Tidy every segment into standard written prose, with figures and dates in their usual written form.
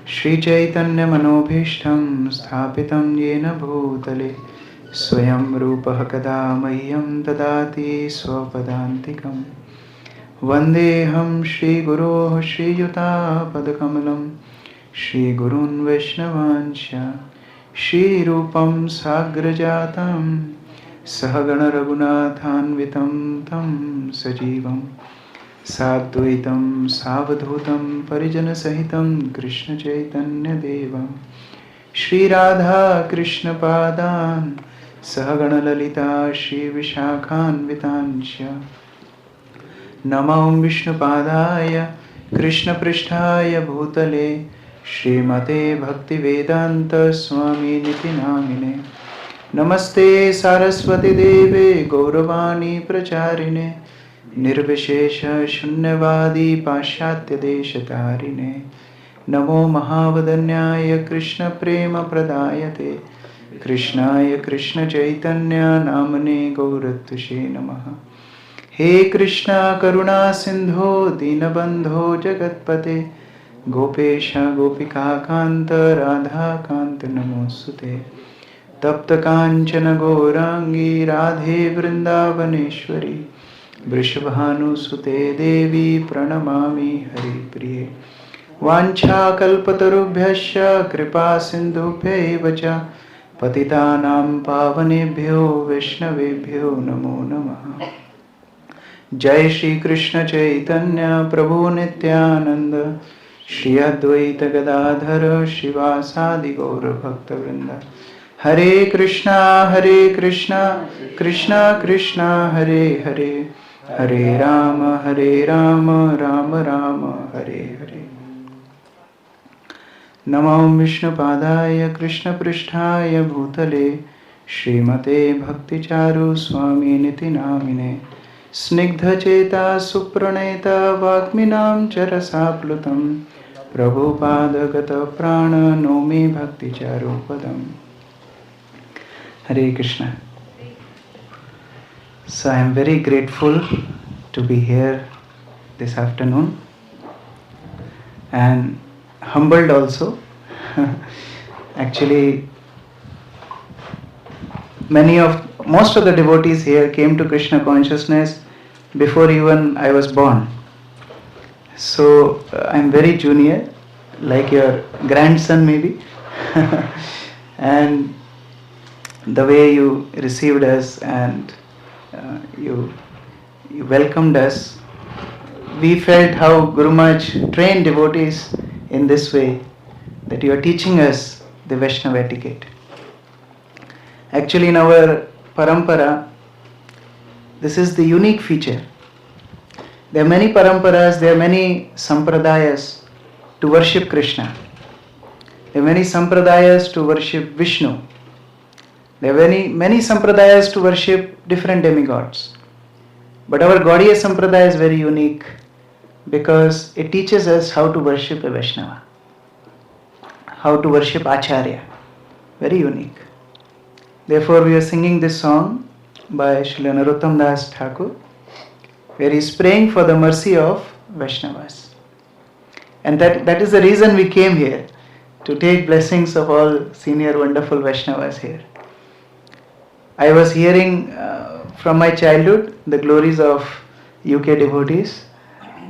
Shri Chaitanya Manobhishtam Sthapitam Yena Bhutale Swayam Rupaha Kada Mahyam Dadati Swapadantikam Vandeham Shri Guru Shri Yuta Padakamalam Shri Gurun Vaishnavansha Shri Rupam Sagrajatam Sahagana Raghunathanvitam Tam Sajivam Sadvaitam Savadhutam Parijana Sahitam Krishna Chaitanya Devam Shri Radha Krishna Padan Sahagana Lalita Shri Vishakhan Vitansya Namam Vishnu Padaya Krishna Pristhaya Bhutale Shri Mate Bhakti Vedanta Swami Niti Namine Namaste Saraswati Deve Gauravani Pracharine Nirvishesha Shunyavadi Pashatya Deshatarine Namo Mahavadanyaya Krishna Prema Pradayate Krishnaya Krishna Chaitanya Namane Gauratushe Namaha He Krishna Karuna Sindho Dinabandho Jagatpate Gopesha Gopika Kanta Radha Kanta Namosute Tapta Kanchana Gaurangi Radhe Vrindavaneshwari Vrishabhanu Sute Devi Pranamami Hari Priye Vancha Kalpatarubhyasya Kripa Sindhubhya Vacha Patitanam Pavanebhyo Vaishnavebhyo Namo Namaha Jai Shri Krishna Chaitanya Prabhu Nityananda Shri Advaita Gadadhara Shivasadi Gaura Bhakta Vrinda Hare Krishna Krishna Krishna Hare Hare Hare Rama Rama Rama Hare Hare Namam Vishnu Padaya Krishna Pristhaya Bhutale Srimate Bhakti Charu Swami Niti Namine Snigdha Cheta Supraneta Vakminam Charasaplutam Prabhupada Gata Prana Nomi Bhakti Charu Padam Hare Krishna. So I am very grateful to be here this afternoon and humbled also. Actually, most of the devotees here came to Krishna consciousness before even I was born. So I am very junior, like your grandson maybe. And the way you received us and you welcomed us, we felt how Guru Maharaj trained devotees in this way, that you are teaching us the Vaishnava etiquette. Actually, in our parampara, this is the unique feature. There are many paramparas, there are many sampradayas to worship Krishna. There are many sampradayas to worship Vishnu. There are many sampradayas to worship different demigods. But our Gaudiya Sampradaya is very unique because it teaches us how to worship a Vaishnava, how to worship Acharya. Very unique. Therefore, we are singing this song by Srila Narottam Das Thakur, where he is praying for the mercy of Vaishnavas. And that is the reason we came here, to take blessings of all senior wonderful Vaishnavas here. I was hearing from my childhood the glories of UK devotees,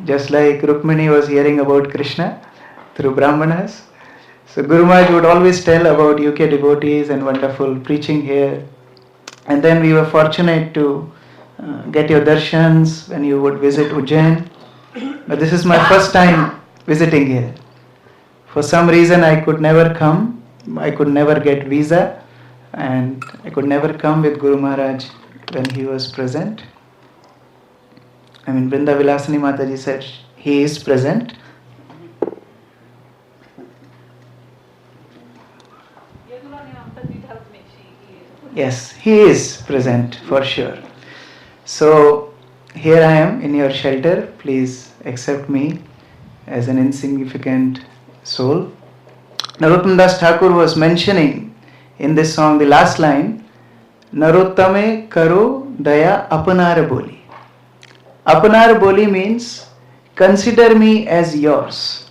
just like Rukmini was hearing about Krishna through Brahmanas. So Guru Maharaj would always tell about UK devotees and wonderful preaching here. And then we were fortunate to get your darshans when you would visit Ujjain. But this is my first time visiting here. For some reason I could never come. I could never get visa. And I could never come with Guru Maharaj when he was present. I mean, Vrinda Vilasani Mataji said he is present. Yes, he is present for sure. So here I am in your shelter. Please accept me as an insignificant soul. Narottam Das Thakur was mentioning in this song, the last line, Narottame karo daya apanar boli. Apanar boli means consider me as yours.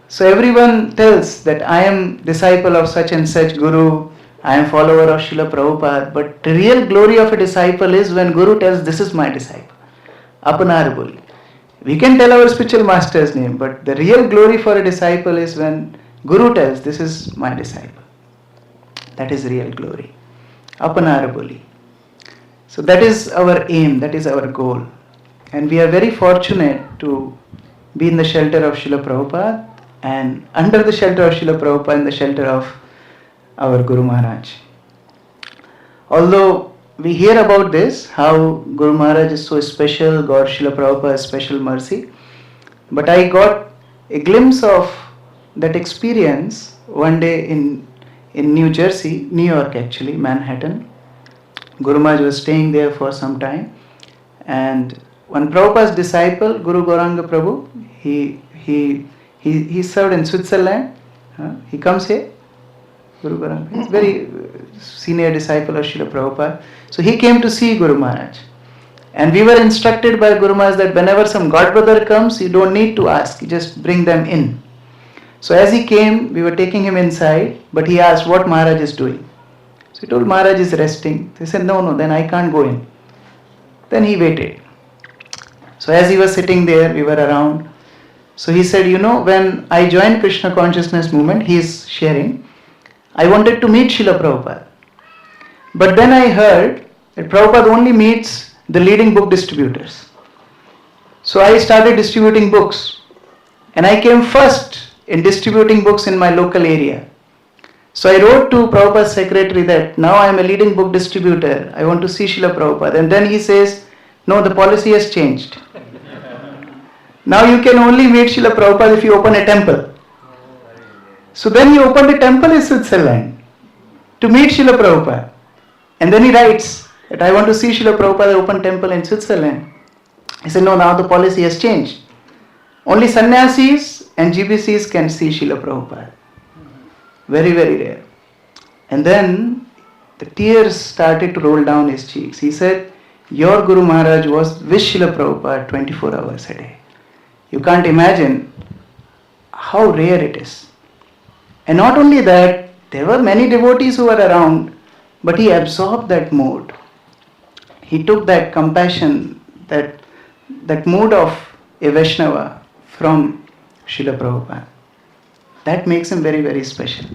So everyone tells that I am disciple of such and such Guru, I am follower of Srila Prabhupada, but the real glory of a disciple is when Guru tells, this is my disciple. Apanarabuli. We can tell our spiritual master's name, but the real glory for a disciple is when Guru tells, this is my disciple. That is real glory. Apanarabuli. So that is our aim, that is our goal. And we are very fortunate to be in the shelter of Srila Prabhupada and under the shelter of Srila Prabhupada in the shelter of our Guru Maharaj. Although we hear about this, how Guru Maharaj is so special, God Srila Prabhupada's special mercy, but I got a glimpse of that experience one day in New Jersey, New York actually, Manhattan. Guru Maharaj was staying there for some time, and one Prabhupada's disciple, Guru Gauranga Prabhu, he served in Switzerland. He comes here, Guru Gauranga. He's very senior disciple of Srila Prabhupada. So he came to see Guru Maharaj. And we were instructed by Guru Maharaj that whenever some God brother comes, you don't need to ask, you just bring them in. So as he came, we were taking him inside, but he asked what Maharaj is doing. So he told Maharaj is resting. They said, no, then I can't go in. Then he waited. So as he was sitting there, we were around. So he said, when I joined Krishna consciousness movement, he is sharing, I wanted to meet Srila Prabhupada. But then I heard that Prabhupada only meets the leading book distributors. So I started distributing books. And I came first in distributing books in my local area. So I wrote to Prabhupada's secretary that now I am a leading book distributor. I want to see Srila Prabhupada. And then he says, no, the policy has changed. Now you can only meet Srila Prabhupada if you open a temple. So then he opened a temple in Switzerland to meet Srila Prabhupada. And then he writes that I want to see Srila Prabhupada open temple in Switzerland. He said, no, now the policy has changed. Only sannyasis and GBCs can see Srila Prabhupada. Very, very rare. And then the tears started to roll down his cheeks. He said, your Guru Maharaj was with Srila Prabhupada 24 hours a day. You can't imagine how rare it is. And not only that, there were many devotees who were around, but he absorbed that mood. He took that compassion, that mood of a Vaishnava from Srila Prabhupada. That makes him very, very special.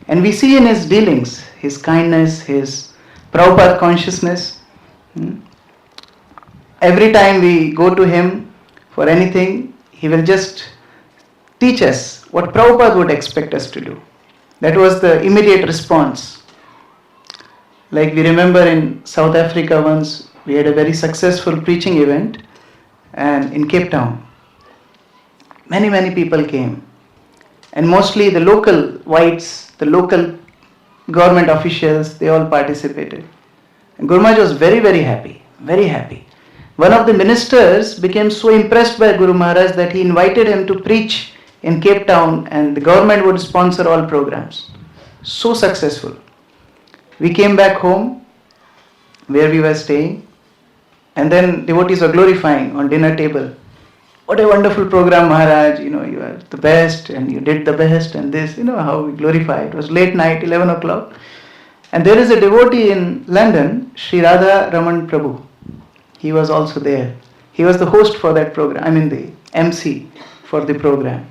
And we see in his dealings, his kindness, his Prabhupada consciousness. Every time we go to him for anything, he will just teach us what Prabhupada would expect us to do. That was the immediate response. Like we remember in South Africa once, we had a very successful preaching event and in Cape Town. Many, many people came. And mostly the local whites, the local government officials, they all participated. And Guru Maharaj was very, very happy, very happy. One of the ministers became so impressed by Guru Maharaj that he invited him to preach in Cape Town and the government would sponsor all programs. So successful. We came back home where we were staying and then devotees were glorifying on dinner table. What a wonderful program, Maharaj, you are the best and you did the best and this, how we glorify. It was late night, 11 o'clock. And there is a devotee in London, Sri Radha Raman Prabhu. He was also there. He was the host for that program, the MC for the program.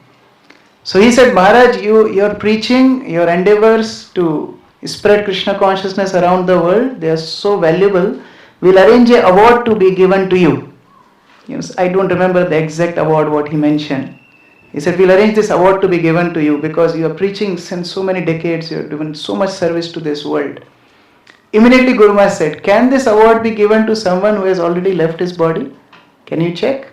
So he said, Maharaj, your preaching, your endeavors to spread Krishna consciousness around the world, they are so valuable. We'll arrange an award to be given to you. I don't remember the exact award what he mentioned. He said, we'll arrange this award to be given to you because you are preaching since so many decades, you are doing so much service to this world. Immediately Guru Maharaj said, can this award be given to someone who has already left his body? Can you check?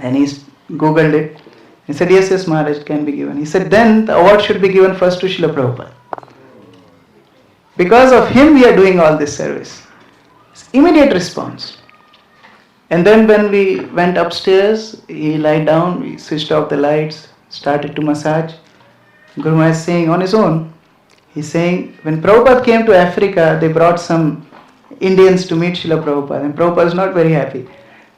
And he googled it. He said, yes, Maharaj, it can be given. He said, then the award should be given first to Srila Prabhupada. Because of him we are doing all this service. It's immediate response. And then when we went upstairs, he lied down, we switched off the lights, started to massage. Guru Maharaj is saying on his own, he's saying, when Prabhupada came to Africa, they brought some Indians to meet Srila Prabhupada. And Prabhupada was not very happy.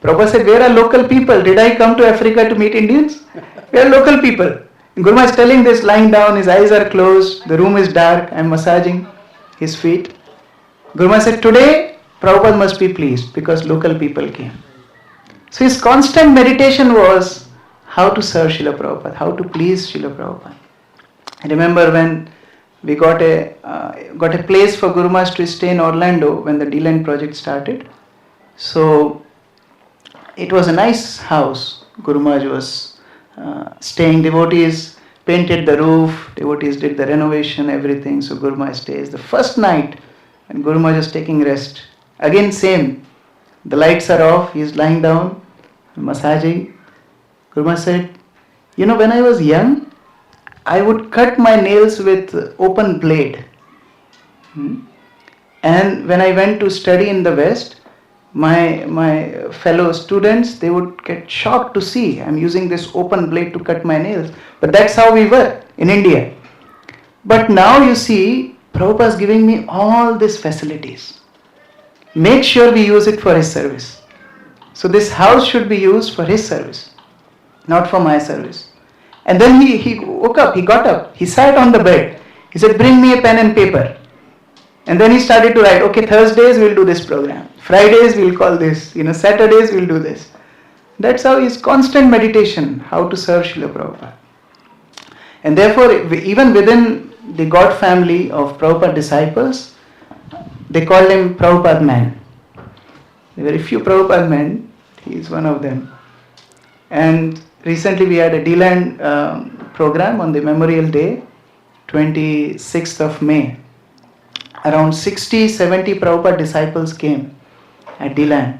Prabhupada said, where are local people? Did I come to Africa to meet Indians? We are local people. Guru Maharaj is telling this lying down, his eyes are closed, the room is dark, I am massaging his feet. Guru Maharaj said, today Prabhupada must be pleased because local people came. So his constant meditation was how to serve Srila Prabhupada, how to please Srila Prabhupada. I remember when we got a place for Guru Maharaj to stay in Orlando when the D-Line project started. So it was a nice house. Guru Maharaj was staying. Devotees painted the roof. Devotees did the renovation, everything. So Guru Maharaj stays. The first night when Guru Maharaj was taking rest, again same. The lights are off. He is lying down, massaging. Guru Maharaj said, when I was young, I would cut my nails with open blade. And when I went to study in the West, my fellow students, they would get shocked to see I'm using this open blade to cut my nails. But that's how we were in India. But now you see, Prabhupada is giving me all these facilities. Make sure we use it for his service. So this house should be used for his service, not for my service. And then he woke up, he got up, he sat on the bed. He said, bring me a pen and paper. And then he started to write, okay, Thursdays we'll do this program. Fridays we'll call this. Saturdays we'll do this. That's how his constant meditation, how to serve Srila Prabhupada. And therefore, even within the God family of Prabhupada disciples, they called him Prabhupada man. There were very few Prabhupada men. He is one of them. And recently we had a D-Land program on the Memorial Day, 26th of May. Around 60-70 Prabhupada disciples came at D-Land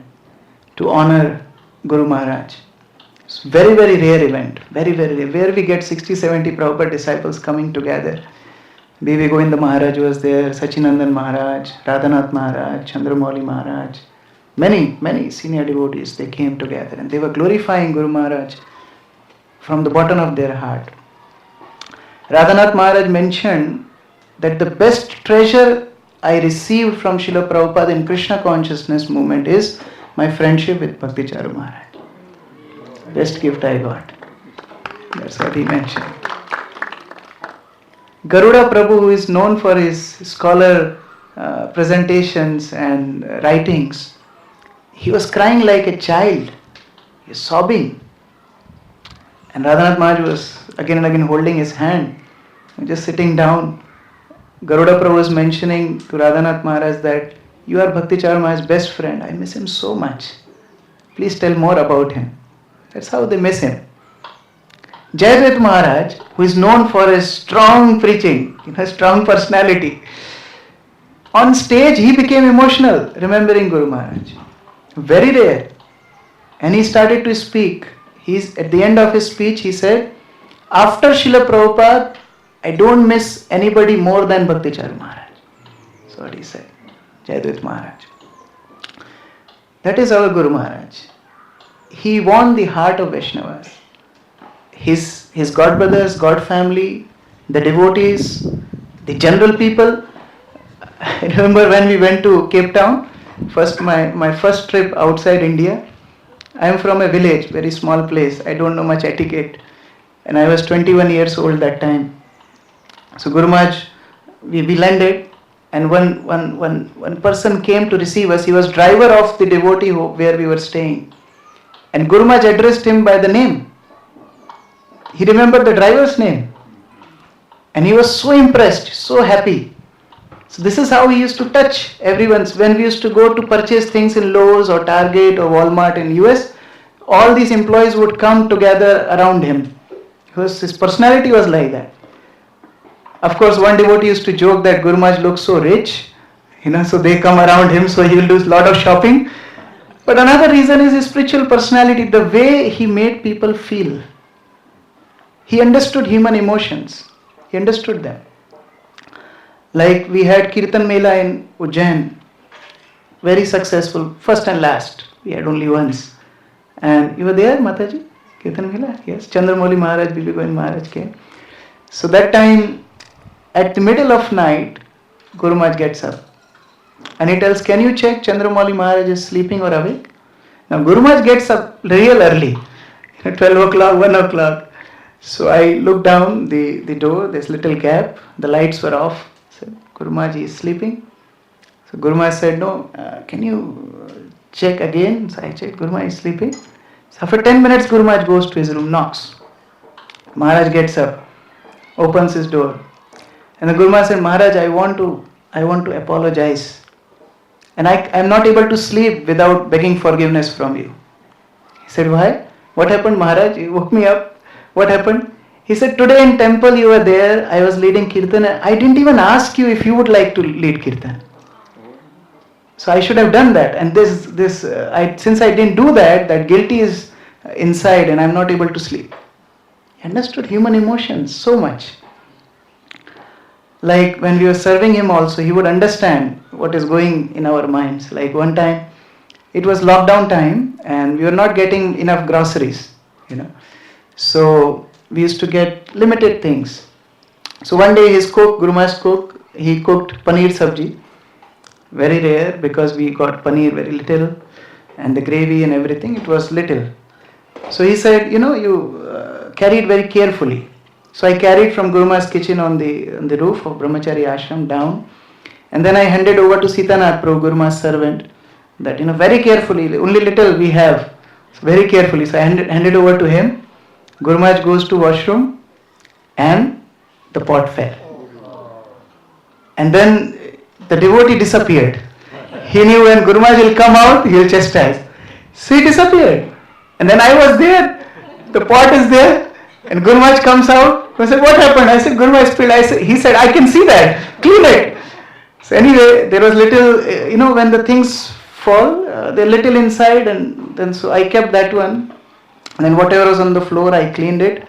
to honor Guru Maharaj. It's very, very rare event. Very, very rare. Where we get 60-70 Prabhupada disciples coming together. B.V. Govinda Maharaj was there, Sachinandan Maharaj, Radhanath Maharaj, Chandramauli Maharaj. Many, many senior devotees, they came together and they were glorifying Guru Maharaj from the bottom of their heart. Radhanath Maharaj mentioned that the best treasure I received from Srila Prabhupada in Krishna consciousness movement is my friendship with Bhakti Charu Maharaj. Best gift I got. That's what he mentioned. Garuda Prabhu, who is known for his scholar presentations and writings, he was crying like a child. He was sobbing. And Radhanath Maharaj was again and again holding his hand, just sitting down. Garuda Prabhu was mentioning to Radhanath Maharaj that you are Bhakti Charu Maharaj's best friend. I miss him so much. Please tell more about him. That's how they miss him. Jayadvaita Maharaj, who is known for his strong preaching, strong personality, on stage he became emotional remembering Guru Maharaj. Very rare. And he started to speak. At the end of his speech he said, after Srila Prabhupada, I don't miss anybody more than Bhakti Charu Maharaj. That's what he said. Jayadvaita Maharaj. That is our Guru Maharaj. He won the heart of Vaishnavas. His God brothers, God family, the devotees, the general people. I remember when we went to Cape Town, my first trip outside India. I am from a village, very small place. I don't know much etiquette. And I was 21 years old that time. So Guru Maharaj, we landed and one person came to receive us. He was driver of the devotee where we were staying. And Guru Maharaj addressed him by the name. He remembered the driver's name. And he was so impressed, so happy. So this is how he used to touch everyone's. When we used to go to purchase things in Lowe's or Target or Walmart in US, all these employees would come together around him. Because his personality was like that. Of course, one devotee used to joke that Guru Maharaj looks so rich, so they come around him, so he will do a lot of shopping. But another reason is his spiritual personality, the way he made people feel. He understood human emotions. He understood them. Like we had Kirtan Mela in Ujjain, very successful, first and last. We had only once. And you were there, Mataji? Kirtan Mela? Yes. Chandramauli Maharaj, B.B. Govinda Maharaj came. So that time, at the middle of night, Guru Maharaj gets up. And he tells, can you check Chandramauli Maharaj is sleeping or awake? Now Guru Maharaj gets up real early, 12 o'clock, 1 o'clock. So I looked down the door, this little gap, the lights were off. I said, Guru Maharaj is sleeping. So Guru Maharaj said, no, can you check again? So I checked, Guru Maharaj is sleeping. So after 10 minutes, Guru Maharaj goes to his room, knocks. Maharaj gets up, opens his door. And the Guru Maharaj said, Maharaj, I want to apologize. And I'm not able to sleep without begging forgiveness from you. He said, why? What happened, Maharaj? You woke me up. What happened? He said, today in temple you were there, I was leading kirtan. I didn't even ask you if you would like to lead kirtan. So I should have done that. And since I didn't do that, that guilty is inside and I'm not able to sleep. He understood human emotions so much. Like when we were serving him also, he would understand what is going in our minds. Like one time, it was lockdown time and we were not getting enough groceries, So we used to get limited things. So one day his cook, Guru Maharaj's cook, he cooked paneer sabji. Very rare because we got paneer very little and the gravy and everything, it was little. So he said, you carry it very carefully. So I carried from Guru Maharaj's kitchen on the roof of Brahmachari ashram down. And then I handed over to Sitanath Prabhu, Guru Maharaj's servant, that, very carefully, only little we have, so very carefully. So I handed over to him. Guru Maharaj goes to washroom and the pot fell. And then the devotee disappeared. He knew when Guru Maharaj will come out, he will chastise. So he disappeared. And then I was there, the pot is there, and Guru Maharaj comes out. I said, what happened? I said, Guru Maharaj spilled. He said, I can see that, clean it. So anyway, there was little, when the things fall, they're little inside, and then so I kept that one. And then whatever was on the floor, I cleaned it.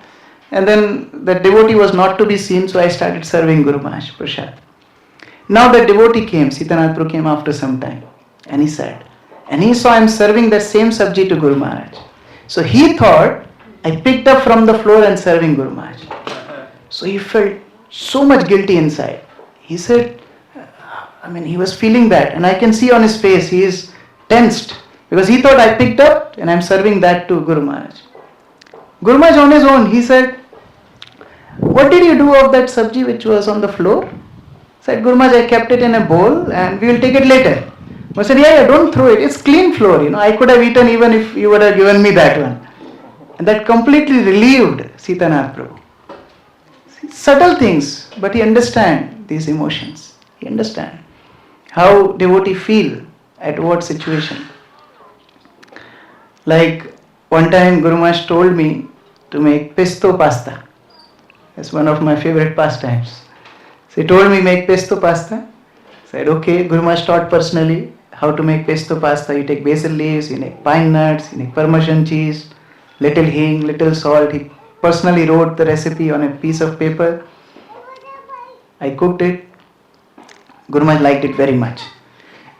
And then the devotee was not to be seen, so I started serving Guru Maharaj Prasad. Now the devotee came, Sitanath Prabhu came after some time, and he said, and he saw I'm serving that same sabji to Guru Maharaj. So he thought I picked up from the floor and serving Guru Maharaj. So he felt so much guilty inside. He said, he was feeling that, and I can see on his face, he is tensed, because he thought I picked up and I'm serving that to Guru Maharaj. Guru Maharaj on his own, he said, what did you do of that sabji which was on the floor? Said, Guru Maharaj, I kept it in a bowl and we will take it later. I said, yeah, don't throw it. It's clean floor. I could have eaten even if you would have given me that one. And that completely relieved Sitanath Prabhu. Subtle things, but he understands these emotions. He understands how devotee feel at what situation. Like one time Guru Maharaj told me to make pesto pasta. That's one of my favorite pastimes. So he told me make pesto pasta. I said okay. Guru Maharaj taught personally how to make pesto pasta. You take basil leaves, you make pine nuts, you make Parmesan cheese, little hing, little salt. He personally wrote the recipe on a piece of paper. I cooked it. Guru Maharaj liked it very much.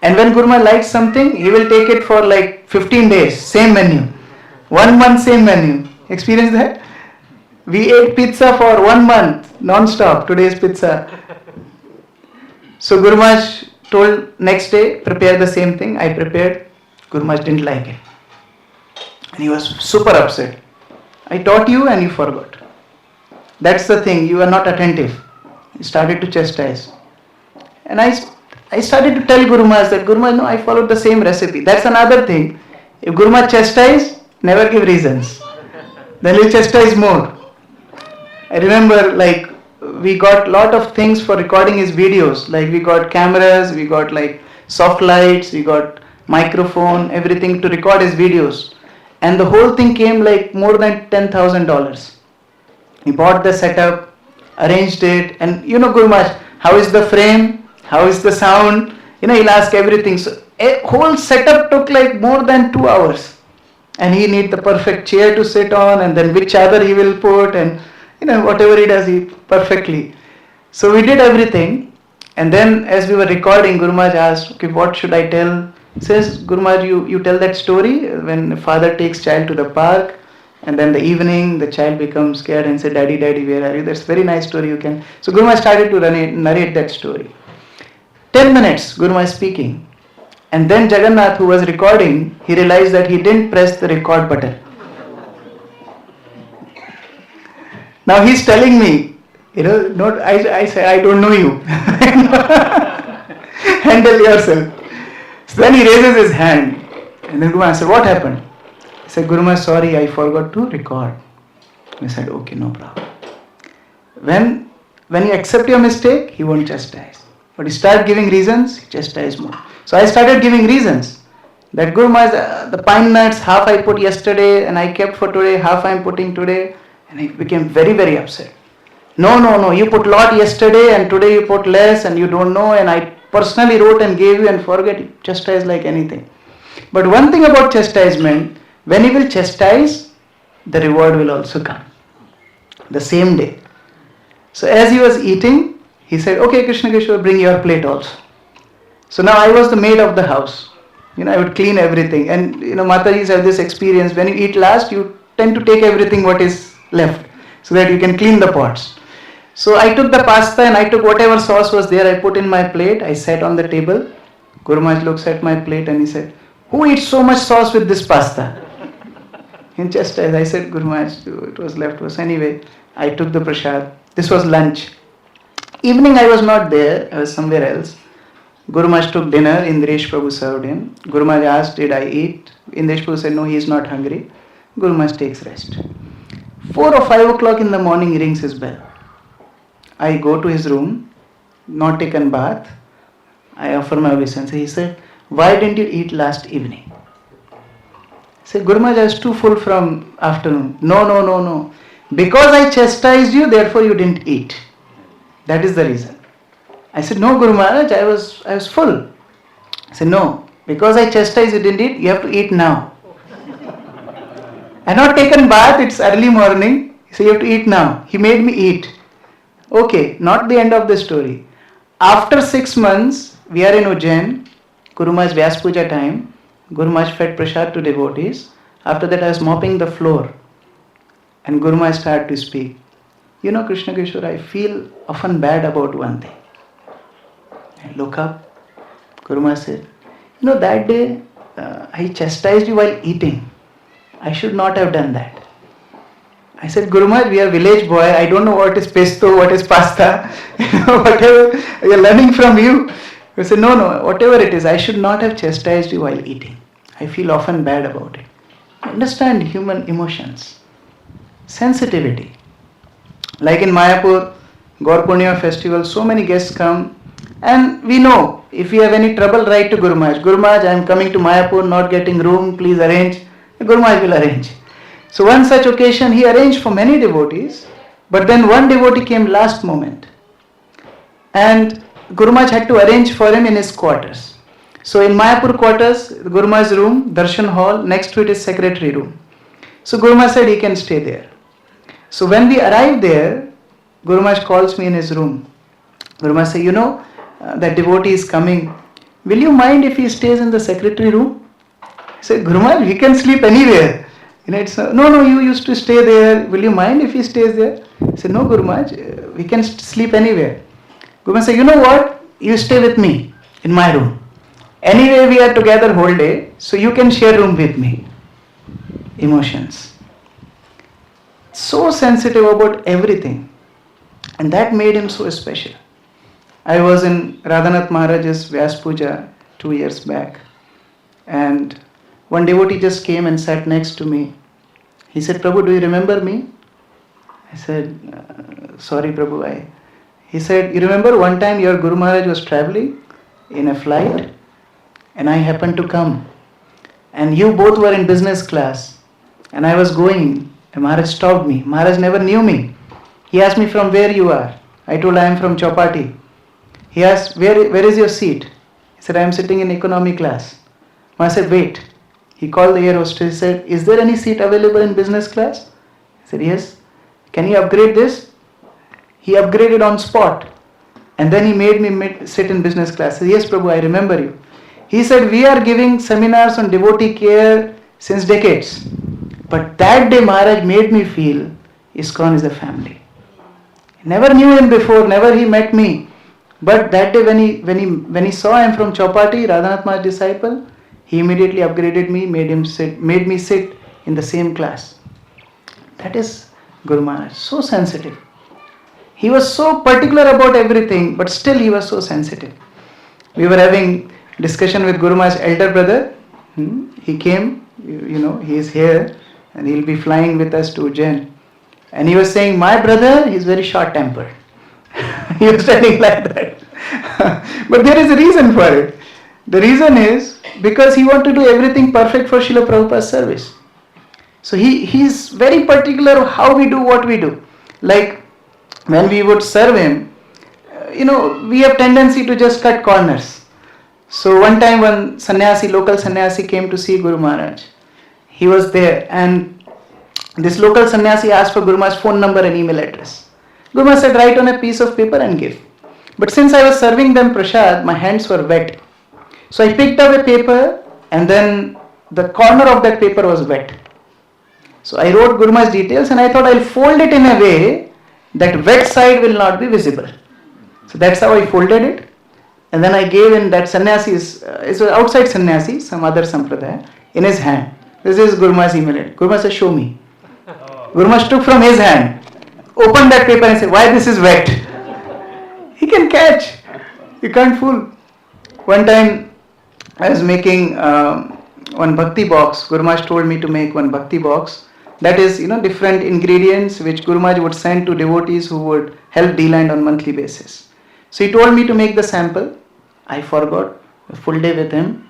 And when Guru Maharaj likes something, he will take it for like 15 days, same menu. 1 month, same menu. Experience that? We ate pizza for 1 month, non-stop, today's pizza. So Guru Maharaj told next day, prepare the same thing. I prepared. Guru Maharaj didn't like it. And he was super upset. I taught you and you forgot. That's the thing, you are not attentive. He started to chastise. And I started to tell Guru Maharaj that, Guru Maharaj, no, I followed the same recipe. That's another thing. If Guru Maharaj chastise, never give reasons. Then he'll chastise more. I remember we got lot of things for recording his videos. Like we got cameras, we got soft lights, we got microphone, everything to record his videos. And the whole thing came more than $10,000. He bought the setup, arranged it, and Guru Maharaj, how is the frame? How is the sound? He'll ask everything. So a whole setup took more than 2 hours. And he need the perfect chair to sit on, and then which other he will put, and whatever he does, he perfectly. So we did everything. And then as we were recording, Guru Maharaj asked, okay, what should I tell? He says, Guru Maharaj, you tell that story when father takes child to the park, and then the evening the child becomes scared and says, Daddy, Daddy, where are you? That's a very nice story you can. So Guru Maharaj started to narrate that story. 10 minutes, Guru Maharaj speaking. And then Jagannath, who was recording, he realized that he didn't press the record button. Now he's telling me, not I say, I don't know you. Handle yourself. So then he raises his hand. And then Guru Maharaj said, what happened? He said, Guru Maharaj, sorry, I forgot to record. I said, okay, no problem. When you accept your mistake, he won't chastise. But you start giving reasons, he chastises more. So I started giving reasons. That Guru Maharaj, the pine nuts, half I put yesterday and I kept for today, half I am putting today. And he became very, very upset. No, you put lot yesterday and today you put less and you don't know, and I personally wrote and gave you and forget, you chastise like anything. But one thing about chastisement, when he will chastise, the reward will also come. The same day. So as he was eating, he said, okay, Krishna Kishore, bring your plate also. So now I was the maid of the house. I would clean everything. And Matajis have this experience, when you eat last, you tend to take everything what is left, so that you can clean the pots. So I took the pasta and I took whatever sauce was there, I put in my plate, I sat on the table. Guru Maharaj looks at my plate and he said, who eats so much sauce with this pasta? And just as I said, Guru Maharaj, it was left was anyway, I took the prasad. This was lunch. Evening I was not there, I was somewhere else. Guru Maharaj took dinner, Indresh Prabhu served him. Guru Maharaj asked, did I eat? Indresh Prabhu said, no, he is not hungry. Guru Maharaj takes rest. 4 or 5 o'clock in the morning, he rings his bell. I go to his room, not taken bath. I offer my obeisance. He said, why didn't you eat last evening? I said, Guru Maharaj, I was too full from afternoon. No. Because I chastised you, therefore you didn't eat. That is the reason. I said, no, Guru Maharaj, I was full. I said, no, because I chastised you, didn't eat, you have to eat now. I had not taken bath, it's early morning, so you have to eat now. He made me eat. Okay, not the end of the story. After 6 months, we are in Ujjain, Guru Maharaj Vyas Puja time. Guru Maharaj fed prasad to devotees. After that I was mopping the floor. And Guru Maharaj started to speak. Krishna Kishore, I feel often bad about one thing. I look up. Guru Maharaj said, that day I chastised you while eating. I should not have done that. I said, Guru Maharaj, we are village boy. I don't know what is pesto, what is pasta. Whatever, we are learning from you. I said, no, whatever it is, I should not have chastised you while eating. I feel often bad about it. Understand human emotions. Sensitivity. Like in Mayapur, Gaur Purnima festival, so many guests come. And we know, if we have any trouble, write to Guru Maharaj. Guru Maharaj, I am coming to Mayapur, not getting room, please arrange. Guru Maharaj will arrange. So one such occasion, he arranged for many devotees, but then one devotee came last moment. And Guru Maharaj had to arrange for him in his quarters. So in Mayapur quarters, Guru Maharaj's room, Darshan hall, next to it is secretary room. So Guru Maharaj said he can stay there. So when we arrived there, Guru Maharaj calls me in his room. Guru Maharaj said, that devotee is coming. Will you mind if he stays in the secretary room? I said, Guru Maharaj, he can sleep anywhere. No, you used to stay there. Will you mind if he stays there? I said, no, Guru Maharaj, we can sleep anywhere. Guru Maharaj said, you know what? You stay with me in my room. Anyway, we are together whole day, so you can share room with me. Emotions. So sensitive about everything. And that made him so special. I was in Radhanath Maharaj's Vyas Puja 2 years back. And one devotee just came and sat next to me. He said, Prabhu, do you remember me? I said, sorry Prabhu. He said, you remember one time your Guru Maharaj was traveling in a flight and I happened to come. And you both were in business class. And I was going and Maharaj stopped me. Maharaj never knew me. He asked me from where you are. I told I am from Chowpatty. He asked, where is your seat? He said, I am sitting in economy class. Maharaj said, wait. He called the air hostess. He said, is there any seat available in business class? He said, yes. Can you upgrade this? He upgraded on spot. And then he made me sit in business class. I said, yes, Prabhu, I remember you. He said, we are giving seminars on devotee care since decades. But that day Maharaj made me feel ISKCON is a family. Never knew him before, never he met me. But that day when he saw I am from Chowpatty, Radhanath Maharaj's disciple, he immediately upgraded me, made me sit in the same class. That is Guru Maharaj, so sensitive. He was so particular about everything, but still he was so sensitive. We were having discussion with Guru Maharaj's elder brother. He came, he is here and he'll be flying with us to Ujjain. And he was saying, my brother, he's very short-tempered. He was telling like that. But there is a reason for it. The reason is because he wanted to do everything perfect for Srila Prabhupada's service. So he's very particular how we do what we do. Like when we would serve him, we have tendency to just cut corners. So one time one sannyasi, local sannyasi came to see Guru Maharaj. He was there and this local sannyasi asked for Guru Maharaj's phone number and email address. Guru Maharaj said, write on a piece of paper and give. But since I was serving them prasad, my hands were wet. So I picked up a paper and then the corner of that paper was wet. So I wrote Guru Maharaj's details and I thought I'll fold it in a way that wet side will not be visible. So that's how I folded it. And then I gave in that sannyasi's, it's an outside sannyasi, some other sampradaya, in his hand. This is Guru Maharaj's email address. Guru Maharaj said, show me. Guru Maharaj took from his hand, opened that paper and said, why this is wet? He can catch. You can't fool. One time I was making one bhakti box. Guru Maharaj told me to make one bhakti box. That is, different ingredients which Guru Maharaj would send to devotees who would help D-Land on monthly basis. So he told me to make the sample. I forgot. A full day with him.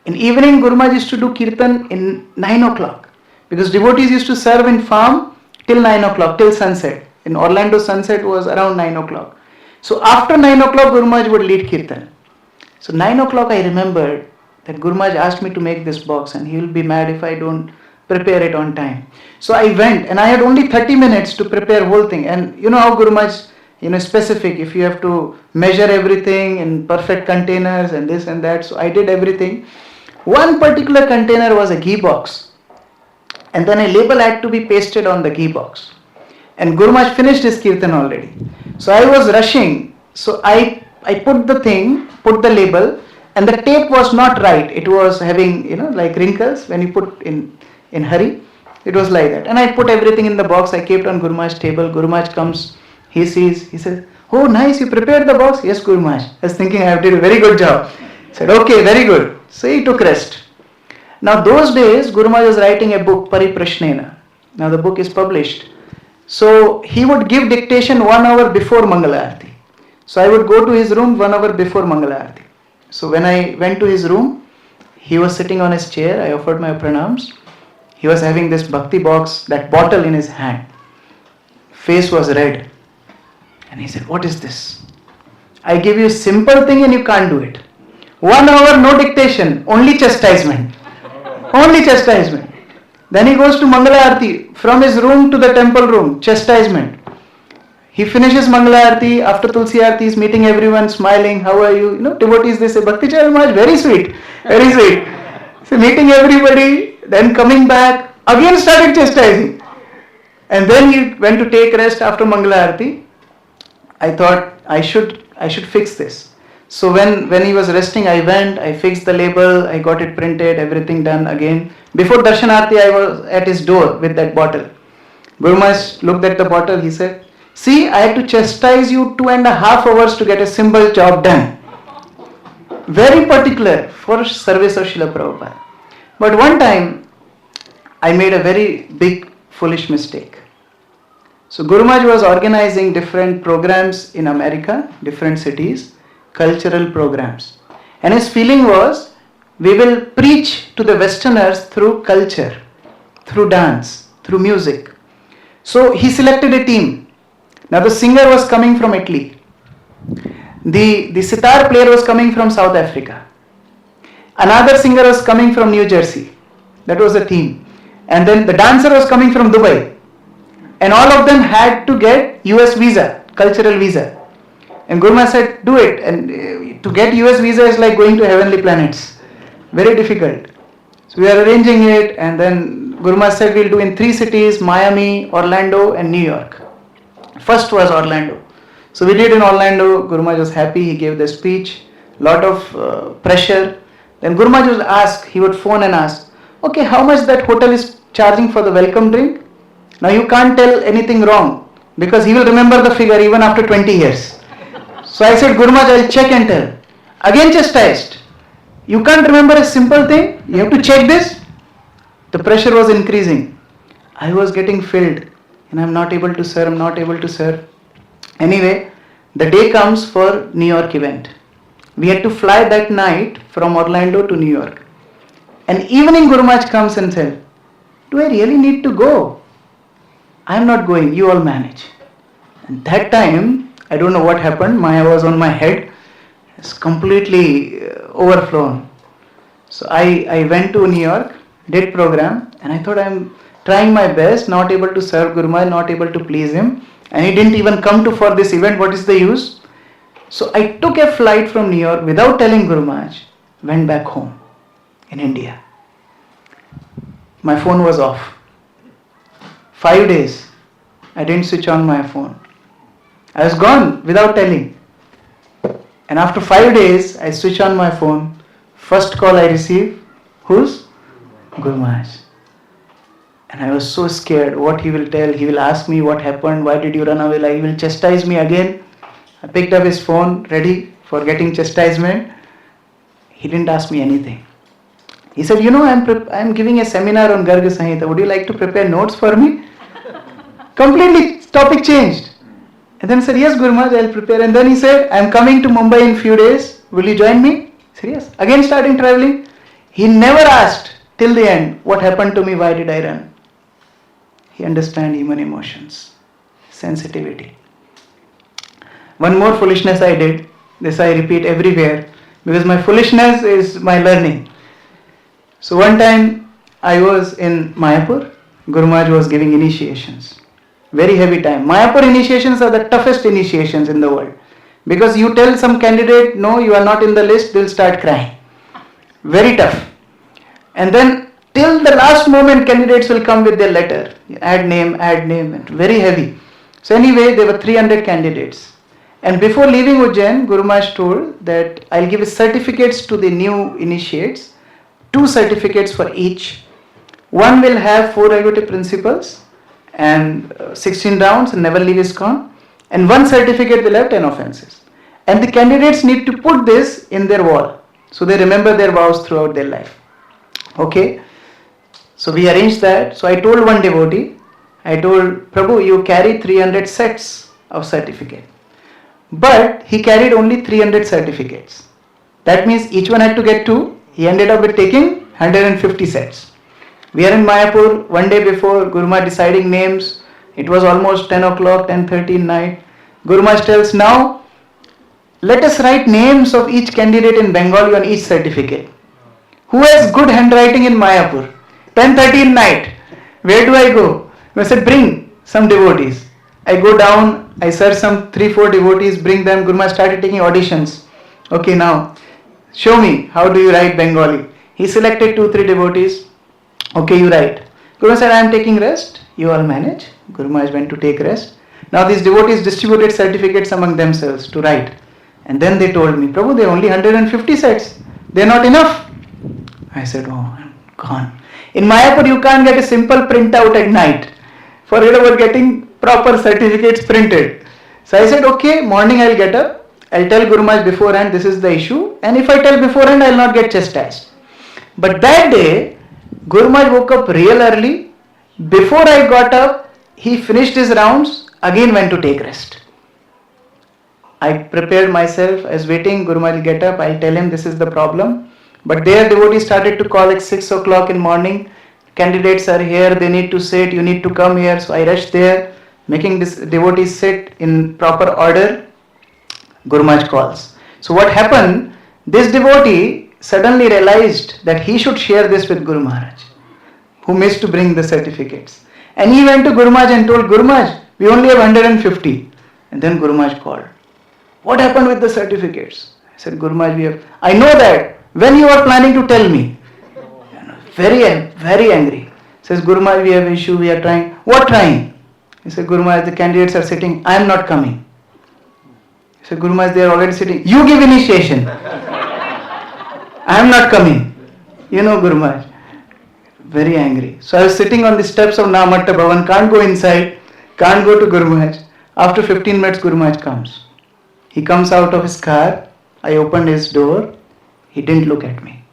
In evening, Guru Maharaj used to do kirtan in 9 o'clock. Because devotees used to serve in farm till 9 o'clock, till sunset. In Orlando, sunset was around 9 o'clock. So after 9 o'clock, Guru Maharaj would lead kirtan. So 9 o'clock I remembered that Guru Maharaj asked me to make this box and he will be mad if I don't prepare it on time. So I went and I had only 30 minutes to prepare whole thing. And you know how Guru Maharaj, specific, if you have to measure everything in perfect containers and this and that. So I did everything. One particular container was a ghee box. And then a label had to be pasted on the ghee box. And Guru Maharaj finished his kirtan already. So I was rushing. So I put the label, and the tape was not right. It was having, like wrinkles when you put in hurry. It was like that. And I put everything in the box. I kept on Guru Maharaj's table. Guru Maharaj comes, he sees, he says, oh nice, you prepared the box? Yes, Guru Maharaj. I was thinking I did a very good job. I said, okay, very good. So he took rest. Now those days, Guru Maharaj was writing a book, Pariprashnena. Now the book is published. So he would give dictation 1 hour before Mangala Aarti. So I would go to his room 1 hour before Mangala Aarti. So when I went to his room, he was sitting on his chair. I offered my pranams. He was having this bhakti box, that bottle in his hand. Face was red. And he said, what is this? I give you a simple thing and you can't do it. 1 hour, no dictation, only chastisement. Only chastisement. Then he goes to Mangala Aarti, from his room to the temple room, chastisement. He finishes Mangala Aarti, after Tulsi Aarti, he's meeting everyone, smiling, how are you? Devotees, they say, Bhakti Charan Maharaj, very sweet, very sweet. So meeting everybody, then coming back, again started chastising. And then he went to take rest after Mangala Aarti. I thought, I should fix this. So when he was resting, I went, I fixed the label, I got it printed, everything done again. Before Darshanarti, I was at his door with that bottle. Guru Maharaj looked at the bottle, he said, see, I had to chastise you 2.5 hours to get a simple job done. Very particular for service of Srila Prabhupada. But one time, I made a very big foolish mistake. So Guru Maharaj was organizing different programs in America, different cities, cultural programs. And his feeling was, we will preach to the Westerners through culture, through dance, through music. So he selected a team. Now the singer was coming from Italy. The sitar player was coming from South Africa. Another singer was coming from New Jersey. That was the team. And then the dancer was coming from Dubai. And all of them had to get US visa, cultural visa. And Guru Maharaj said, do it. And to get US visa is like going to heavenly planets. Very difficult. So we are arranging it, and then Guru Maharaj said we'll do in 3 cities, Miami, Orlando and New York. First was Orlando. So we did in Orlando. Guru Maharaj was happy. He gave the speech. Lot of pressure. Then Guru Maharaj would ask, he would phone and ask, okay, how much that hotel is charging for the welcome drink? Now you can't tell anything wrong because he will remember the figure even after 20 years. So I said, Guru Maharaj, I'll check and tell. Again chastised. You can't remember a simple thing. You have to check this. The pressure was increasing. I was getting filled and I'm not able to serve. Anyway, the day comes for New York event. We had to fly that night from Orlando to New York. And evening Guru Maharaj comes and said, do I really need to go? I am not going, you all manage. And that time, I don't know what happened, Maya was on my head. It's completely overflown. So I went to New York, did program, and I thought I'm trying my best, not able to serve Guru Maharaj, not able to please him. And he didn't even come to for this event, what is the use? So I took a flight from New York without telling Guru Maharaj, went back home in India. My phone was off. 5 days, I didn't switch on my phone. I was gone without telling. And after 5 days, I switch on my phone. First call I receive, who's? Guru Maharaj. And I was so scared what he will tell. He will ask me what happened, why did you run away, like he will chastise me again. I picked up his phone, ready for getting chastisement. He didn't ask me anything. He said, I'm giving a seminar on Garga Samhita. Would you like to prepare notes for me? Completely topic changed. And then I said, yes, Guru Maharaj, I'll prepare. And then he said, I'm coming to Mumbai in few days. Will you join me? I said, yes. Again starting traveling. He never asked till the end, what happened to me, why did I run? He understands human emotions, sensitivity. One more foolishness I did. This I repeat everywhere because my foolishness is my learning. So one time I was in Mayapur. Guru Maharaj was giving initiations. Very heavy time. Mayapur initiations are the toughest initiations in the world. Because you tell some candidate, no, you are not in the list, they'll start crying. Very tough. And then till the last moment candidates will come with their letter. Add name, and very heavy. So anyway, there were 300 candidates. And before leaving Ujjain, Guru Maharaj told that I'll give certificates to the new initiates, 2 certificates for each. One will have 4 regulative principles and 16 rounds and never leave ISKCON. And 1 certificate will have 10 offenses. And the candidates need to put this in their wall. So they remember their vows throughout their life. Okay. So we arranged that. So I told one devotee, I told, Prabhu, you carry 300 sets of certificate. But he carried only 300 certificates. That means each one had to get 2. He ended up with taking 150 sets. We are in Mayapur, one day before Guru Maharaj deciding names. It was almost 10 o'clock, 10:30 night. Guru Maharaj tells, now let us write names of each candidate in Bengali on each certificate. Who has good handwriting in Mayapur? 10:30 night. Where do I go? I said, bring some devotees. I go down, I search some 3-4 devotees, bring them. Guru Maharaj started taking auditions. Okay, now show me, how do you write Bengali? He selected 2-3 devotees. Okay, you write. Guru Maharaj said, I am taking rest. You all manage. Guru Maharaj went to take rest. Now these devotees distributed certificates among themselves to write. And then they told me, Prabhu, there are only 150 sets. They are not enough. I said, oh, I'm gone. In Mayapur, you can't get a simple printout at night. Forget about getting proper certificates printed. So I said, okay, morning I'll get up. I'll tell Guru Maharaj beforehand this is the issue. And if I tell beforehand, I'll not get chastised. But that day, Guru Maharaj woke up real early. Before I got up, he finished his rounds, again went to take rest. I prepared myself, I was waiting, Guru Maharaj will get up, I'll tell him this is the problem. But their devotees started to call at 6 o'clock in morning. Candidates are here, they need to sit, you need to come here. So I rushed there, making this devotees sit in proper order. Guru Maharaj calls. So what happened, this devotee suddenly realized that he should share this with Guru Maharaj, who missed to bring the certificates. And he went to Guru Maharaj and told, Guru Maharaj, we only have 150. And then Guru Maharaj called. What happened with the certificates? I said, Guru Maharaj, I know that. When you are planning to tell me? Very, very angry. Says, Guru Maharaj, we have issue, we are trying. What trying? He said, Guru Maharaj, the candidates are sitting. I am not coming. He said, Guru Maharaj, they are already sitting. You give initiation. I am not coming. You know, Guru Maharaj. very angry. So I was sitting on the steps of Namatta Bhavan, can't go inside, can't go to Guru Maharaj. After 15 minutes, Guru Maharaj comes. He comes out of his car. I opened his door. He didn't look at me.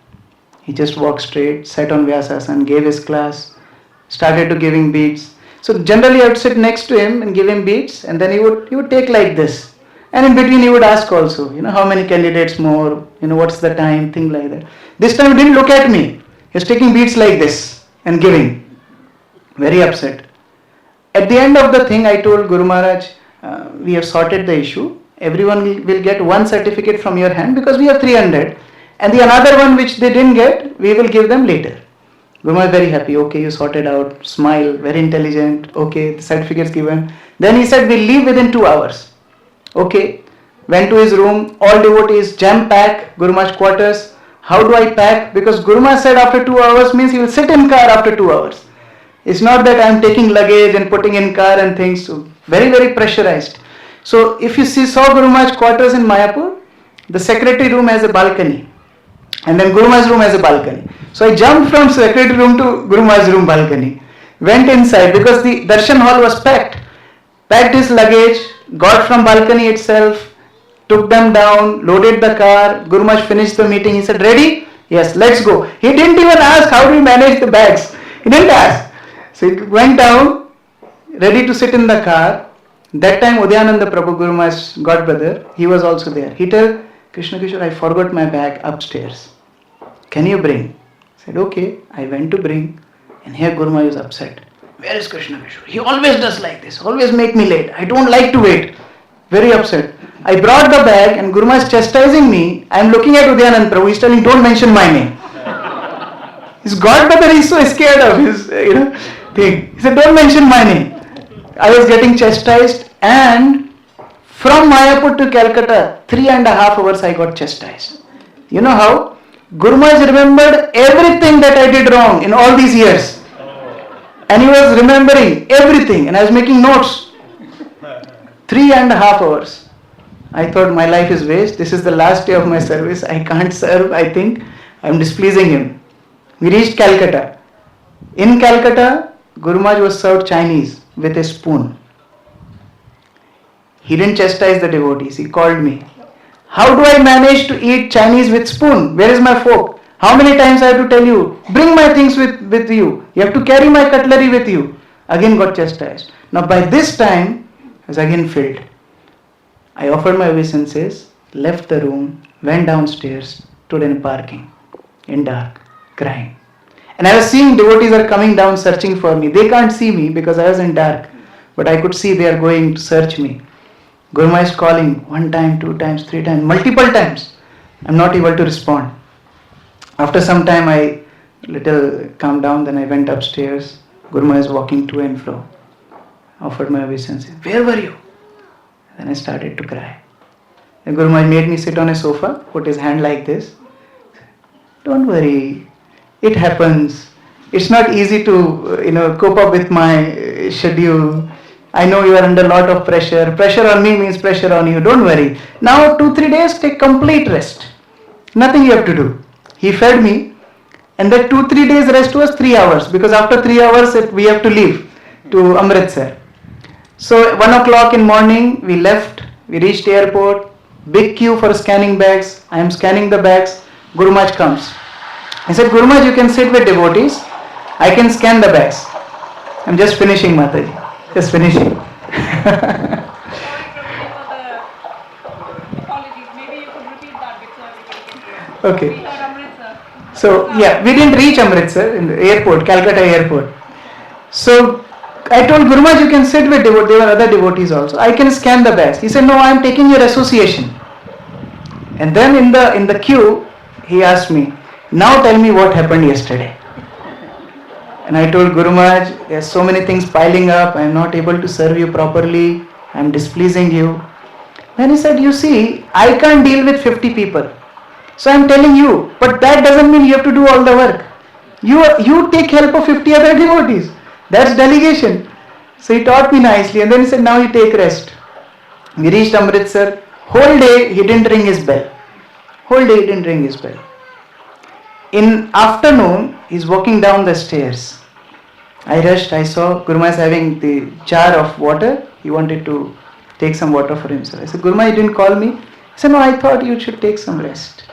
He just walked straight, sat on Vyasasana, gave his class, started to giving beats. So generally I would sit next to him and give him beats, and then he would take like this. And in between he would ask also, how many candidates more, what's the time, thing like that. This time he didn't look at me. He was taking beats like this and giving. Very upset. At the end of the thing, I told Guru Maharaj, we have sorted the issue. Everyone will get one certificate from your hand because we have 300. And the another one which they didn't get, we will give them later. Guru Maharaj very happy. Okay, you sorted out. Smile, very intelligent. Okay, the certificate's given. Then he said, we'll leave within 2 hours. Okay, went to his room. All devotees jam-pack Guru Maharaj quarters. How do I pack? Because Guru Maharaj said after 2 hours means he will sit in car after 2 hours. It's not that I am taking luggage and putting in car and things. So very, very pressurized. So if you saw Guru Maharaj quarters in Mayapur, the secretary room has a balcony. And then Guru Maharaj's room has a balcony. So I jumped from secretary room to Guru Maharaj's room balcony. Went inside because the darshan hall was packed. Packed his luggage, got from balcony itself, took them down, loaded the car. Guru Maharaj finished the meeting. He said, ready? Yes, let's go. He didn't even ask how do we manage the bags. He didn't ask. So he went down, ready to sit in the car. That time Udayananda Prabhu, Guru Maharaj's godbrother, he was also there. He told, Krishna Kishore, I forgot my bag upstairs. Can you bring? I said, okay. I went to bring. And here Guru Maharaj was upset. Where is Krishna Kishore? He always does like this. Always make me late. I don't like to wait. Very upset. I brought the bag and Guru Maharaj is chastising me. I am looking at Udayananda Prabhu. He's telling, don't mention my name. His godbrother is so scared of his thing. He said, don't mention my name. I was getting chastised, and from Mayapur to Calcutta, 3.5 hours I got chastised. You know how? Guru Maharaj remembered everything that I did wrong in all these years. And he was remembering everything, and I was making notes. 3.5 hours. I thought my life is waste. This is the last day of my service. I can't serve. I think I am displeasing him. We reached Calcutta. In Calcutta, Guru Maharaj was served Chinese with a spoon. He didn't chastise the devotees. He called me. How do I manage to eat Chinese with spoon? Where is my fork? How many times I have to tell you, bring my things with you. You have to carry my cutlery with you. Again got chastised. Now by this time, I was again filled. I offered my obeisances, left the room, went downstairs, stood in parking, in dark, crying. And I was seeing devotees are coming down searching for me. They can't see me because I was in dark. But I could see they are going to search me. Guru Maharaj is calling 1 time, 2 times, 3 times, multiple times. I am not able to respond. After some time I little calmed down. Then I went upstairs. Guru Maharaj is walking to and fro. Offered my obeisances. Where were you? Then I started to cry. Then Guru Maharaj made me sit on a sofa, put his hand like this. Don't worry. It happens. It's not easy to, cope up with my schedule. I know you are under a lot of pressure. Pressure on me means pressure on you. Don't worry. Now 2-3 days, take complete rest. Nothing you have to do. He fed me. And that 2-3 days rest was 3 hours. Because after 3 hours, we have to leave to Amritsar. So 1 o'clock in morning, we left. We reached airport. Big queue for scanning bags. I am scanning the bags. Guru Maharaj comes. I said, Guru Maharaj, you can sit with devotees. I can scan the bags. I'm just finishing, Mataji. Just finishing. Okay. So, we didn't reach Amritsar in the airport, Calcutta airport. So, I told Guru Maharaj, you can sit with devotees. There were other devotees also. I can scan the bags. He said, no, I am taking your association. And then in the queue, he asked me, now tell me what happened yesterday. And I told Guru Maharaj, there are so many things piling up. I am not able to serve you properly. I am displeasing you. Then he said, you see, I can't deal with 50 people. So I am telling you, but that doesn't mean you have to do all the work. You take help of 50 other devotees. That's delegation. So he taught me nicely, and then he said, now you take rest. We reached Amritsar. Whole day he didn't ring his bell. Whole day he didn't ring his bell. In afternoon, he's walking down the stairs. I rushed, I saw Guru Maharaj having the jar of water. He wanted to take some water for himself. I said, Guru Maharaj, you didn't call me? He said, no, I thought you should take some rest.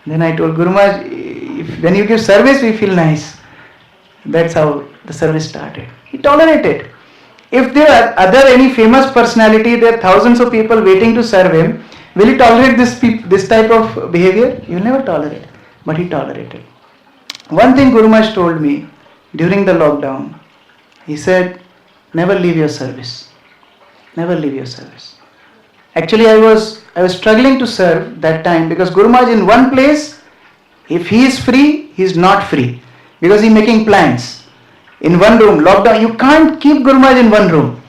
Then I told Guru Maharaj, when you give service, we feel nice. That's how the service started. He tolerated. If there are any famous personality, there are thousands of people waiting to serve him, will he tolerate this type of behavior? He will never tolerate. But he tolerated. One thing Guru Maharaj told me during the lockdown, he said, never leave your service. Never leave your service. Actually, I was struggling to serve that time because Guru Maharaj in one place, if he is free, he is not free. Because he is making plans. In one room, lockdown, you can't keep Guru Maharaj in one room.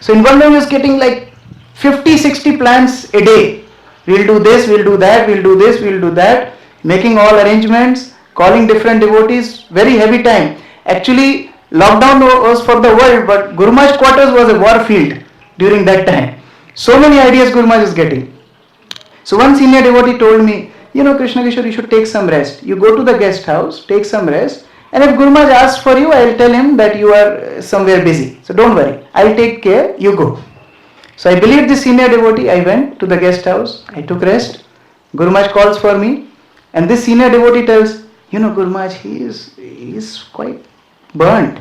So in one room, he is getting like 50, 60 plans a day. We'll do this, we'll do that, we'll do this, we'll do that. Making all arrangements, calling different devotees, very heavy time. Actually, lockdown was for the world, but Guru Maharaj's quarters was a war field during that time. So many ideas Guru Maharaj is getting. So one senior devotee told me, Krishna Kishore, you should take some rest. You go to the guest house, take some rest. And if Guru Maharaj asks for you, I will tell him that you are somewhere busy. So don't worry, I will take care, you go. So I believed this senior devotee, I went to the guest house, I took rest. Guru Maharaj calls for me. And this senior devotee tells, Guru Maharaj, he is quite burnt.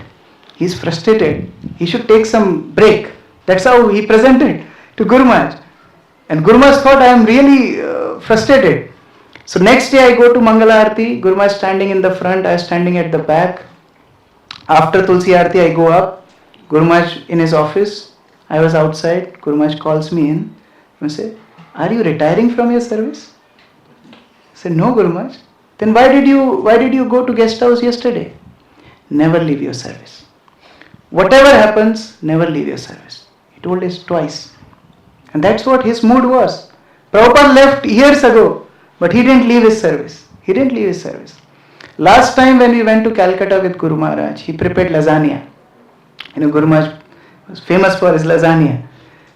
He is frustrated. He should take some break. That's how he presented to Guru Maharaj. And Guru Maharaj thought, I am really frustrated. So next day I go to Mangala Aarti. Guru Maharaj standing in the front, I was standing at the back. After Tulsi Aarti I go up. Guru Maharaj in his office. I was outside. Guru Maharaj calls me in. He said, are you retiring from your service? I said, no, Guru Maharaj. Then why did you go to guest house yesterday? Never leave your service. Whatever happens, never leave your service. He told us twice. And that's what his mood was. Prabhupada left years ago, but he didn't leave his service. He didn't leave his service. Last time when we went to Calcutta with Guru Maharaj, he prepared lasagna. Guru Maharaj was famous for his lasagna.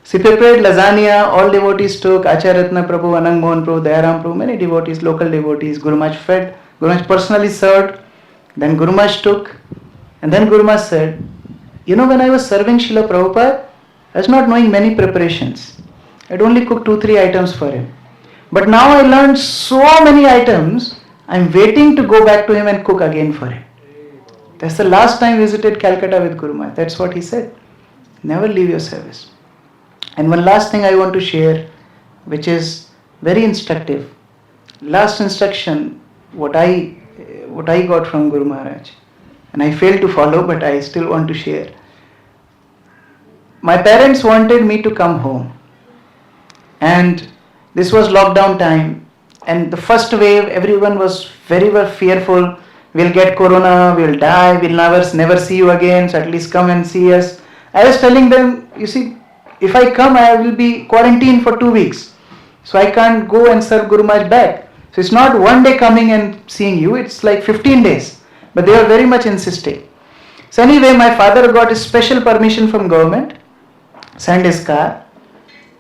So he prepared lasagna, all devotees took, Acharatna Prabhu, Anang Mohan Prabhu, Dayaram Prabhu, many devotees, local devotees. Guru Maharaj fed, Guru Maharaj personally served. Then Guru Maharaj took, and then Guru Maharaj said, when I was serving Srila Prabhupada, I was not knowing many preparations. I had only cooked 2-3 items for him. But now I learned so many items, I am waiting to go back to him and cook again for him. That's the last time I visited Calcutta with Guru Maharaj. That's what he said. Never leave your service. And one last thing I want to share, which is very instructive. Last instruction, what I got from Guru Maharaj, and I failed to follow, but I still want to share. My parents wanted me to come home, and this was lockdown time, and the first wave, everyone was very fearful. We'll get corona, we'll die, we'll never see you again, so at least come and see us. I was telling them, if I come, I will be quarantined for 2 weeks. So I can't go and serve Guru Maharaj back. So it's not one day coming and seeing you, it's like 15 days. But they were very much insisting. So anyway, my father got a special permission from government, sent his car,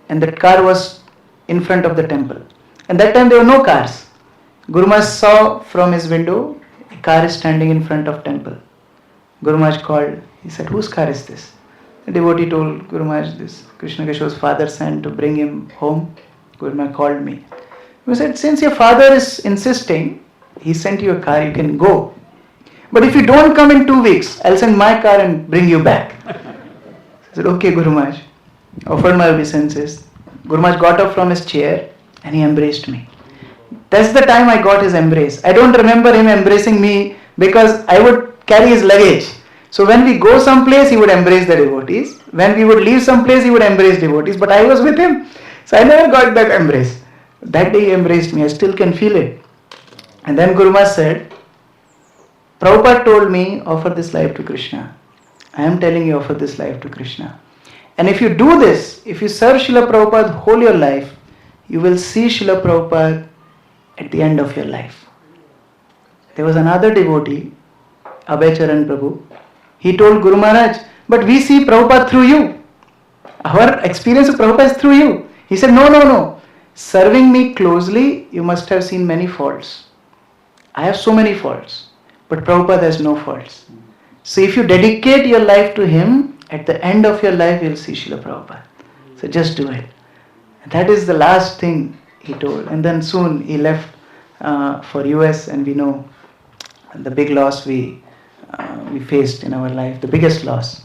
and that car was in front of the temple. And that time there were no cars. Guru Maharaj saw from his window, a car is standing in front of temple. Guru Maharaj called. He said, whose car is this? The devotee told Guru Maharaj, this Krishna Kishore's father sent to bring him home. Guru Maharaj called me. He said, since your father is insisting, he sent you a car, you can go. But if you don't come in 2 weeks, I'll send my car and bring you back. I said, okay, Guru Maharaj. Offered my obeisances. Guru Maharaj got up from his chair and he embraced me. That's the time I got his embrace. I don't remember him embracing me because I would carry his luggage. So when we go someplace, he would embrace the devotees. When we would leave someplace, he would embrace devotees. But I was with him. So I never got that embrace. That day he embraced me. I still can feel it. And then Guru Maharaj said, Prabhupada told me, offer this life to Krishna. I am telling you, offer this life to Krishna. And if you do this, if you serve Srila Prabhupada whole your life, you will see Srila Prabhupada at the end of your life. There was another devotee, Abhay Charan Prabhu. He told Guru Maharaj, but we see Prabhupada through you. Our experience of Prabhupada is through you. He said, no. Serving me closely, you must have seen many faults. I have so many faults, but Prabhupada has no faults. So if you dedicate your life to him, at the end of your life you'll see Srila Prabhupada. So just do it. And that is the last thing he told. And then soon he left for US, and we know the big loss we faced in our life, the biggest loss.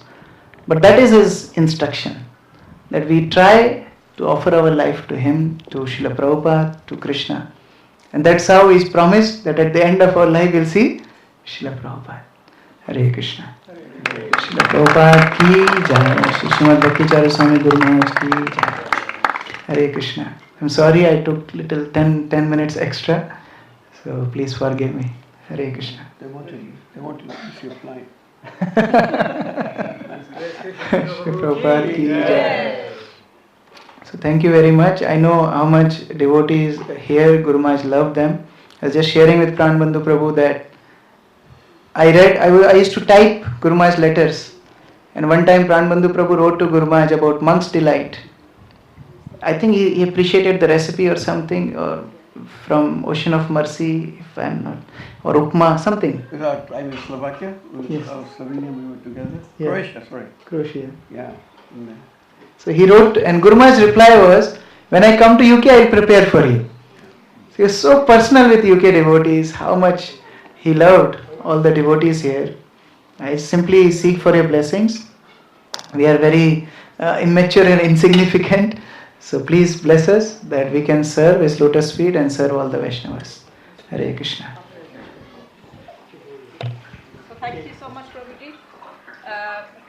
But that is his instruction, that we try to offer our life to him, to Srila Prabhupada, to Krishna. And that's how he's promised that at the end of our life we'll see Srila Prabhupada. Hare Krishna. Srila Prabhupada ki jai. Shri Srimad Bhakticharya Swami Guru Maharaj ki jai. Hare Krishna. I'm sorry I took little 10 minutes extra. So please forgive me. Hare Krishna. They want to use your flight. Shri Prabhupada ki jai. So thank you very much. I know how much devotees here, Guru Maharaj loved them. I was just sharing with Pran Bandhu Prabhu that I used to type Guru Maharaj letters. And one time Pran Bandhu Prabhu wrote to Guru Maharaj about Monk's Delight. I think he appreciated the recipe or something, or from Ocean of Mercy, if I'm not, or Upma, something. I was in Slovakia, Yes. Slovenia, we were together. Yeah. Croatia, sorry. Croatia. Yeah. So he wrote, and Guru Maharaj's reply was, when I come to UK, I'll prepare for you. So he was so personal with UK devotees, how much he loved all the devotees here. I simply seek for your blessings. We are very immature and insignificant. So please bless us that we can serve His lotus feet and serve all the Vaishnavas. Hare Krishna. So thank you